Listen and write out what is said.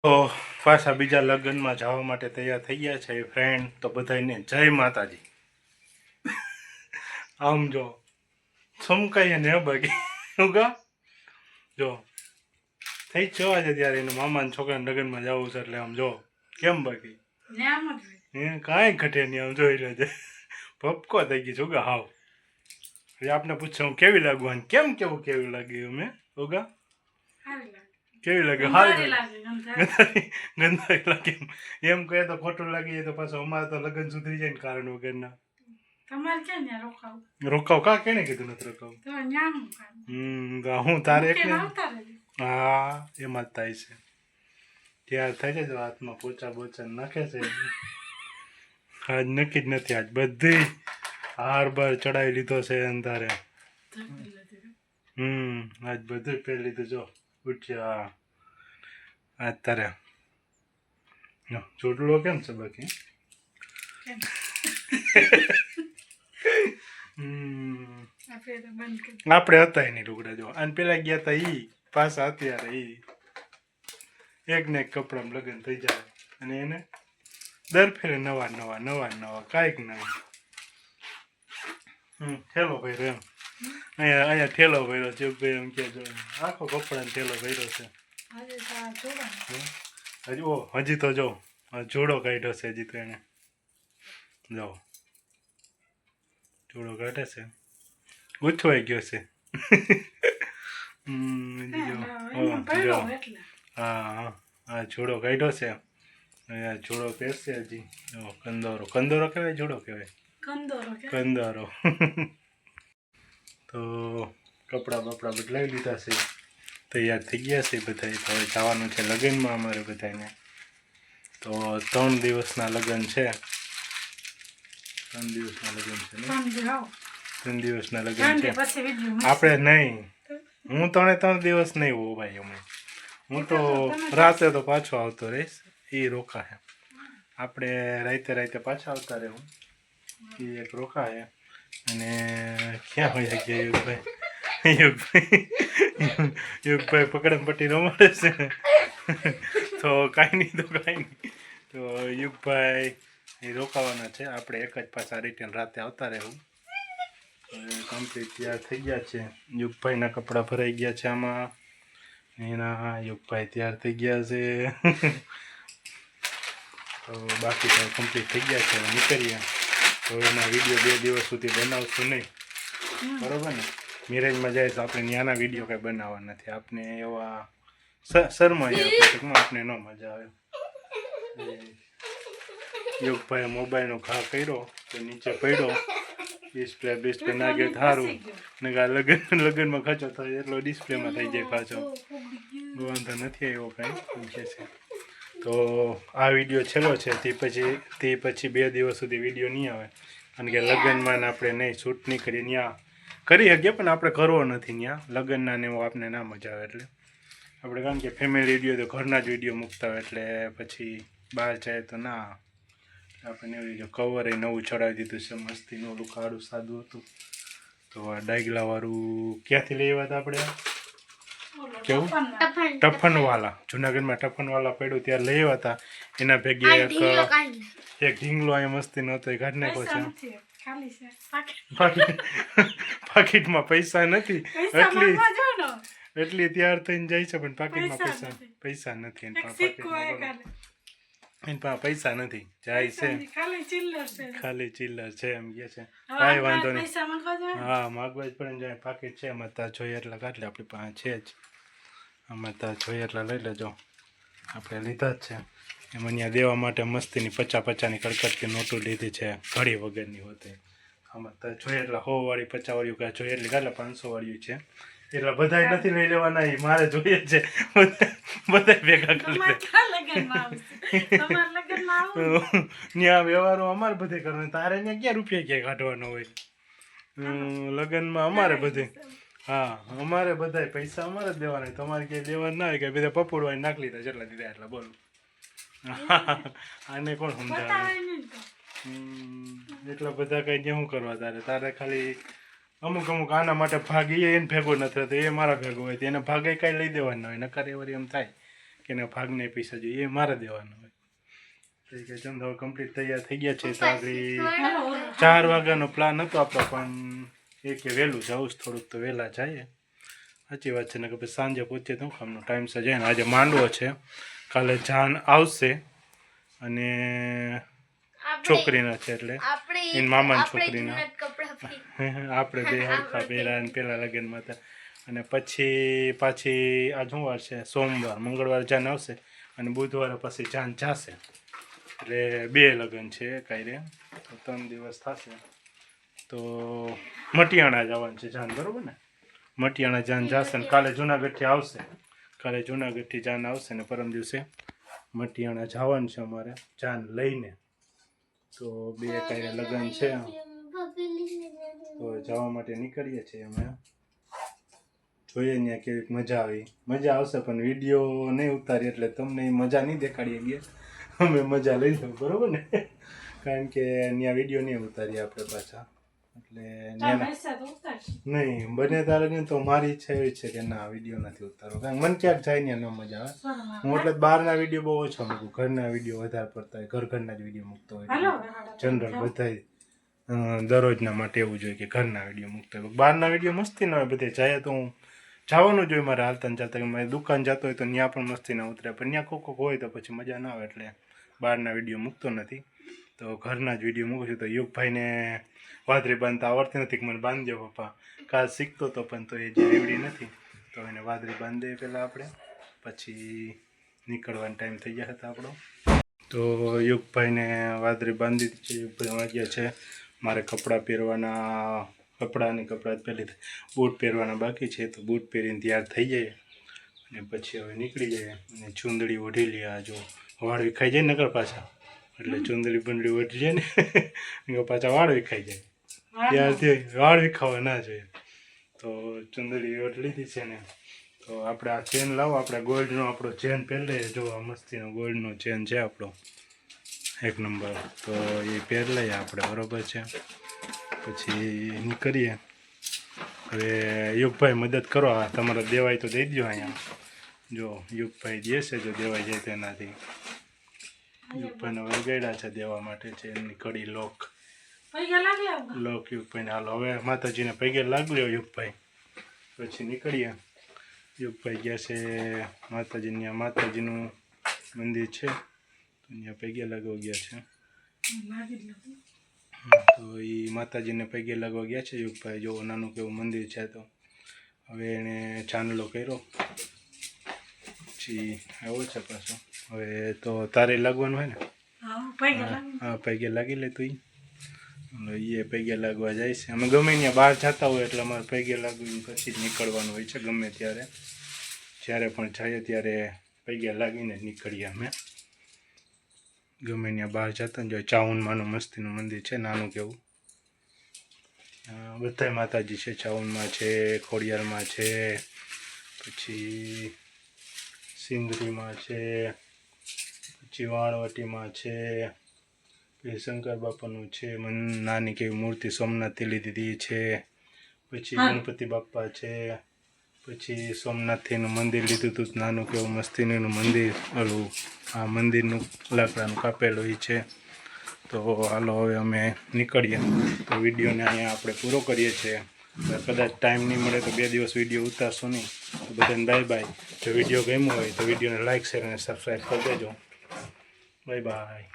તો પાછા બીજા લગ્નમાં જવા માટે તૈયાર થઈ ગયા છે ફ્રેન્ડ. તો બધાને જય માતાજી. આમ જો સમકાઈએ ને બાકી શું કા જો થઈ જ જવા છે ત્યારે એના મામાના છોકરાના લગ્નમાં જવું છે એટલે આમ જો કેમ બાકી કાંઈ ઘટે નહીં આમ જોઈ લેજે ભપકો થઈ ગઈ છોગા હાવ. એટલે આપને પૂછે હું કેવી લાગુ અને કેમ કેવું કેવી લાગ્યું મેં ઓગા કેવી લાગે સારી ગંધાઈ લાગે એમ કહે તો ખોટું લાગી તો પાછું અમારે તો લગ્ન સુધરી જાય ને કારણ વગરના. તમારે ક્યાં રોકાવ કા કેને કીધું નથી રોકાવ હું તારે એક હા એમાં જ થાય છે ત્યાર થાય છે જો હાથમાં પોચા બોચા નાખે છે. આજ નક્કી જ નથી આજ બધી હાર બાર ચડાવી લીધો છે અંધારે. આજ બધું પહેરી લીધું જો ઉઠ્યા આજ તારે ચોટલો કેમ છે બાકી આપણે હતા એની લુગડા જો અને પેલા ગયા તા ઈ પાછા અત્યારે ઈ એક ને એક કપડામાં લગ્ન થઈ જાય અને એને દર ફેરે નવા નવા નવા નવા કાંઈક નવા. ઠેલો ભર્યો એમ અહીંયા ઠેલો ભર્યો છે એમ કે જો આખો કપડાનો ઠેલો ભર્યો છે હજી. હજી તો જો જોડો કાઢ્યો છે હજી તો એને જો જોડો કાઢે છે ગૂંથવાઈ ગયો છે. હા હા જોડો કાઢ્યો છે જોડો પહેરશે હજી. કંદોરો કંદોરો કહેવાય જોડો કહેવાય કંદોરો. તો કપડાં બપડા બદલાવી લીધા છે તૈયાર થઈ ગયા છે બધા. તો હવે જવાનું છે લગ્નમાં અમારે બધાને. તો 3 દિવસના લગ્ન છે 3 દિવસના લગ્ન છે ને 3 દિવસના લગ્ન છે આપણે નહીં. હું 3 દિવસ નહીં હોઉં ભાઈ અમે. હું તો રાતે તો પાછો આવતો રહીશ એ રોકા હે. આપણે રાતે પાછા આવતા રહેવું એ એક રોકા હે. અને ક્યાં હોય ગયા યુગભાઈ પકડમ પટ્ટી રમાડે છે તો કાંઈ નહીં તો યુગભાઈ એ રોકાવાના છે. આપણે એક જ પાછા રિટર્ન રાતે આવતા રહેવું. કમ્પ્લીટ તૈયાર થઈ ગયા છે. યુગભાઈના કપડાં ભરાઈ ગયા છે આમાં. એના યુગભાઈ તૈયાર થઈ ગયા છે. તો બાકી તો કમ્પ્લીટ થઈ ગયા છે નીકળીએ. તો એના વિડીયો 2 દિવસ સુધી બનાવશું નહીં બરાબર ને. મેરેજમાં જાય તો આપણે ત્યાંના વિડીયો કંઈ બનાવવા નથી. આપણે એવા શરમાઈ આપણે ન મજા આવે. યુગભાઈ મોબાઈલનો ઘા કર્યો તો નીચે પડ્યો ડિસ્પ્લે નાગે સારું ને લગ્નમાં ખર્ચો થાય એટલો ડિસ્પ્લેમાં થઈ જાય પાછો. વાંધો નથી આવ્યો કાંઈ છે. તો આ વિડીયો છેલ્લો છે તે પછી 2 દિવસ સુધી વિડીયો નહીં આવે કારણ કે લગ્નમાં આપણે નહીં શૂટ નહીં કરીએ. ત્યાં કરી શકીએ પણ આપણે કરવો નથી ત્યાં લગ્નના ને એવો આપણે ના મજા આવે એટલે આપણે કારણ કે ફેમિલી વિડીયો તો ઘરના જ વિડીયો મૂકતા હોય એટલે પછી બહાર જાય તો ના આપણને એવી રીતે કવર એ નવું ચડાવી દીધું છે મસ્તીનું. ઓલું કાળું સાદું હતું તો આ ડાયગલાવાળું ક્યાંથી લઈ આવ્યા હતા આપણે કેવું ટફનવાલા જુનાગઢમાં ટફનવાલા પડ્યું ત્યારે લઈ આવ્યા હતા. એના ભેગી એક ઢીંગલો અહીંયા મસ્તીનો હતો એ કાઢ નાખ્યો છે. પાકીટમાં પૈસા નથી એટલી તૈયાર થઈને જાય છે પણ પાકીટમાં પૈસા નથી. એની પાસે પૈસા નથી જાય છે ખાલી ચિલ્લર છે એમ કે છે. કાંઈ વાંધો નહીં હા માગવા જ પડે જાય પાકીટ છે એમાં તાર જોઈએ એટલા કાઢ લે આપણી પાસે છે જ. આમાં તાર જોઈએ એટલા લઈ લેજો આપણે લીધા જ છે. એમાં ત્યાં દેવા માટે મસ્તીની 50-50ની કડકડતી નોટો લીધી છે ઘડી વગરની હોતી. આમાં તાર જોઈએ એટલા 100 વાળી 50 વાળી કાંઈ જોઈએ એટલી કાઢે 500 વાળી છે એટલે બધાય નથી લઈ લેવાના. એ મારે જોઈએ છે બધા ભેગા કરી ત્યાં વ્યવહારો અમારે બધે કરવાનો. તારે ત્યાં ક્યાં રૂપિયા ક્યાં કાઢવાનો હોય લગ્નમાં અમારે બધે. હા અમારે બધા પૈસા અમારે જ દેવાના. તમારે ક્યાંય દેવાના ના હોય કે બધા પપોડવા નાખી લીધા જેટલા દીધા એટલા બોલો. આને કોણ સમજાવે એટલા બધા કઈ શું કરવા તારે ખાલી અમુક આના માટે ભાગ એને ભેગો નથી થતો એ મારા ભેગો હોય એને ભાગે કાંઈ લઈ દેવાના હોય. નકર એવરી એમ થાય કે એના ભાગને પૈસા જોઈએ એ મારે દેવાનો હોય. તો કે ચંદ હવે કમ્પ્લીટ તૈયાર થઈ ગયા છે. તો આગળ 4 વાગ્યાનો પ્લાન હતો આપણો, પણ એ કે વહેલું જવું થોડુંક તો વહેલા જઈએ. સાચી વાત છે ને, કે પછી સાંજે પહોંચીએ તો કામનો ટાઈમસર જાય ને. આજે માંડવો છે, કાલે જાન આવશે અને છોકરીના છે એટલે એની મામાની છોકરીના આપણે બે હરખા પહેર્યા ને પહેલાં લગ્નમાં હતા. અને પછી પાછી આ શું વાર છે, સોમવાર મંગળવાર જાન આવશે અને બુધવારે પછી જાન જશે. એટલે 2 લગ્ન છે કાંઈ તો 3 દિવસ થશે. તો મટિયાણા જવાનું છે જાન, બરાબર ને? મટિયાણા જાન જશે ને કાલે જુનાગઢથી આવશે. કાલે જુનાગઢથી જાન આવશે ને પરમ દિવસે મટિયાણા જવાનું છે અમારે જાન લઈને. તો 2 કાંઈ લગ્ન છે, તો જવા માટે નીકળીએ છીએ અમે. જોઈએ ત્યાં કેવી મજા આવી. મજા આવશે પણ વિડીયો નહીં ઉતારી એટલે તમને મજા નહીં દેખાડીએ ગયા. અમે મજા લઈ લઉં, બરાબર ને? કારણ કે ત્યાં વિડીયો નહીં ઉતારીએ આપણે પાછા. એટલે નહીં બને તારે નહીં. તો મારી ઈચ્છા એવી છે કે ના વિડીયો નથી ઉતારવો, કારણ મને ક્યાંક જાય ત્યાં ન મજા આવે. હું એટલે બહારના વિડીયો બહુ ઓછો મૂકું, ઘરના વિડીયો વધારે પડતા હોય. ઘરના જ વિડીયો મૂકતો હોય જનરલ બધા દરરોજના માટે એવું જોઈએ કે ઘરના વિડીયો મૂકતા હોય. બહારના વિડીયો મસ્તી ન હોય. બધે જાય તો હું જવાનું જ હોય મારે હાલતા ચાલતા. મારી દુકાન જતો હોય તો ત્યાં પણ મસ્તી ના ઉતરે, પણ ત્યાં કોક હોય તો પછી મજા ના આવે. એટલે બહારના વિડીયો મૂકતો નથી, તો ઘરના જ વિડીયો મૂકું છું. તો યુગભાઈને વાદળી બાંધતા આવડતી નથી, કે મને બાંધજો પપ્પા. કાલ શીખતો હતો પણ તો એ જે આવડી નથી, તો એને વાદળી બાંધી દઈએ પહેલાં આપણે, પછી નીકળવાનો ટાઈમ થઈ ગયા હતા આપણો. તો યુગભાઈને વાદળી બાંધી દીધી છે. યુગભાઈ વાગ્યા છે. મારે કપડાં પહેરવાના, કપડાં પહેલી બૂટ પહેરવાના બાકી છે. તો બૂટ પહેરીને તૈયાર થઈ જાય અને પછી હવે નીકળી જાય. અને ચૂંદડી ઓઢી લે. આ જો વાળ વિખાઈ જાય નકર પાછા, એટલે ચૂંદડી બંદડી ઓઢી જાય ને પાછા વાળ વિખાઈ જાય. ત્યારથી વાળ વિખાવા ના જોઈએ. તો ચૂંદડી ઓઢી લીધી છે ને. તો આપણે આ ચેન લાવો, આપણે ગોલ્ડનો આપણો ચેન પહેરી જો આ મસ્તીનો ગોલ્ડનો ચેન છે આપણો 1 નંબર. તો એ પહેરી લઈએ આપણે, બરાબર છે? પછી નીકળીએ. હવે યુગભાઈ મદદ કરો, આ તમારે દેવાય તો દઈ દો. અહીંયા જો યુગભાઈ દે છે, જો દેવાઈ જાય તો એનાથી. યુગભાઈને વળગાડ્યા છે દેવા માટે છે એમની કડી લોક યુગભાઈને. હાલો હવે માતાજીને પૈગે લાગ્યો યુગભાઈ, પછી નીકળીએ. યુગભાઈ ગયા છે માતાજી, ત્યાં માતાજીનું મંદિર છે, તો ત્યાં પૈગે લાગવા ગયા છે. તો એ માતાજીને પૈગે લાગવા ગયા છે યુગભાઈ. જો નાનું કેવું મંદિર છે. તો હવે એણે ચાંદલો કર્યો, પછી આવ્યો છે પાછો. હવે તો તારે લાગવાનું હોય ને? હા પૈગે લાગી લે તું. એ પૈગે લાગવા જાય છે. અમે ગમે ત્યાં બહાર જતા હોય એટલે અમારે પૈગે લાગવી પછી જ નીકળવાનું હોય છે. ગમે ત્યારે જ્યારે પણ જઈએ ત્યારે પૈગે લાગીને જ નીકળીએ અમે. ગમે ત્યાં બહાર જતા ને જો ચાઉનમાંનું મસ્તીનું મંદિર છે, નાનું કેવું. બધાય માતાજી છે. ચાઉનમાં છે, ખોડિયારમાં છે, પછી સિંદરીમાં છે, પછી વાણવટીમાં છે, પછી શંકર બાપાનું છે. નાની કેવી મૂર્તિ સોમનાથથી લીધી છે. પછી ગણપતિ બાપા છે. પછી સોમનાથથીનું મંદિર લીધું હતું નાનું કેવું મસ્તીનું મંદિર. ઓલું આ મંદિરનું લાકડાનું કાપેલું એ છે. તો હાલો હવે અમે નીકળીએ. તો વિડીયોને અહીંયા આપણે પૂરો કરીએ છીએ. કદાચ ટાઈમ નહીં મળે તો 2 દિવસ વિડીયો ઉતારશું નહીં. તો બધાને બાય બાય. જો વિડીયો ગમ્યો હોય તો વિડીયોને લાઇક શેર અને સબસ્ક્રાઈબ કરી દેજો. Bye bye.